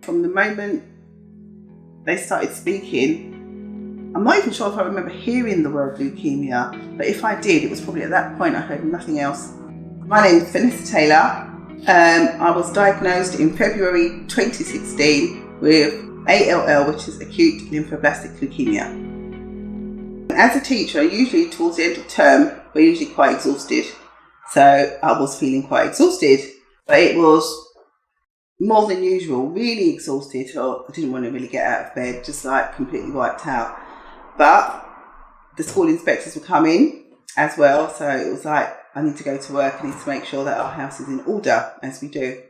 From the moment they started speaking, I'm not even sure if I remember hearing the word leukemia, but if I did, it was probably at that point I heard nothing else. My name is Venessa Taylor. I was diagnosed in February 2016 with ALL, which is Acute Lymphoblastic Leukaemia. As a teacher, usually towards the end of term, we're usually quite exhausted. So I was feeling quite exhausted, but it was more than usual, really exhausted. So I didn't want to really get out of bed, just like completely wiped out. But the school inspectors were coming as well, so it was like, I need to go to work, I need to make sure that our house is in order, as we do.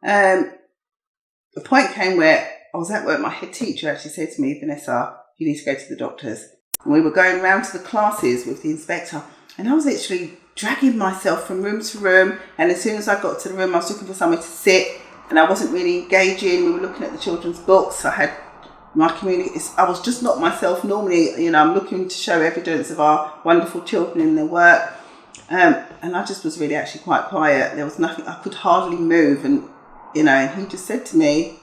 The point came where I was at work, my head teacher actually said to me, Vanessa, you need to go to the doctors. And we were going around to the classes with the inspector, and I was literally dragging myself from room to room, and as soon as I got to the room, I was looking for somewhere to sit, and I wasn't really engaging. We were looking at the children's books. I had my community, I was just not myself normally. I'm looking to show evidence of our wonderful children in their work. And I just was really actually quite quiet. There was nothing, I could hardly move. And he just said to me,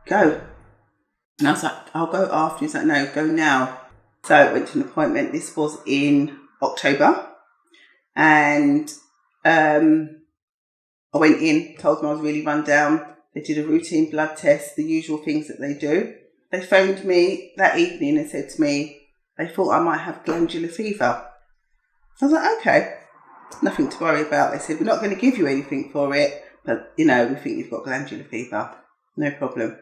go. And I was like, I'll go after. He's like, no, go now. So I went to an appointment. This was in October. And I went in, told them I was really run down. They did a routine blood test, the usual things that they do. They phoned me that evening and said to me, they thought I might have glandular fever. I was like, okay, nothing to worry about. They said, we're not going to give you anything for it, but, we think you've got glandular fever. No problem.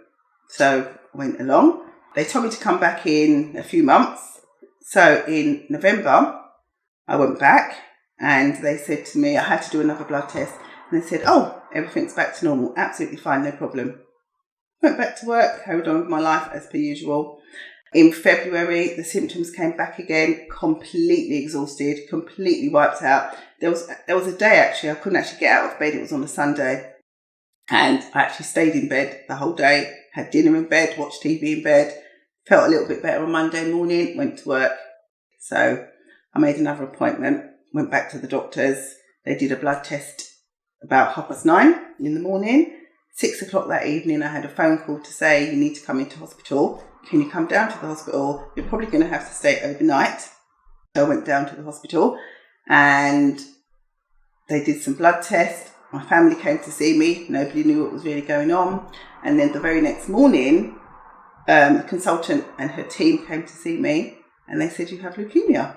So I went along. They told me to come back in a few months. So in November, I went back and they said to me, I had to do another blood test. And they said, oh, everything's back to normal. Absolutely fine, no problem. Went back to work, carried on with my life as per usual. In February, the symptoms came back again, completely exhausted, completely wiped out. There was a day actually, I couldn't actually get out of bed. It was on a Sunday. And I actually stayed in bed the whole day, had dinner in bed, watched TV in bed, felt a little bit better on Monday morning, went to work. So I made another appointment, went back to the doctors. They did a blood test about 9:30 in the morning. 6 o'clock that evening, I had a phone call to say, you need to come into hospital. Can you come down to the hospital? You're probably going to have to stay overnight. So I went down to the hospital and they did some blood tests. My family came to see me. Nobody knew what was really going on. And then the very next morning, the consultant and her team came to see me and they said, you have leukemia.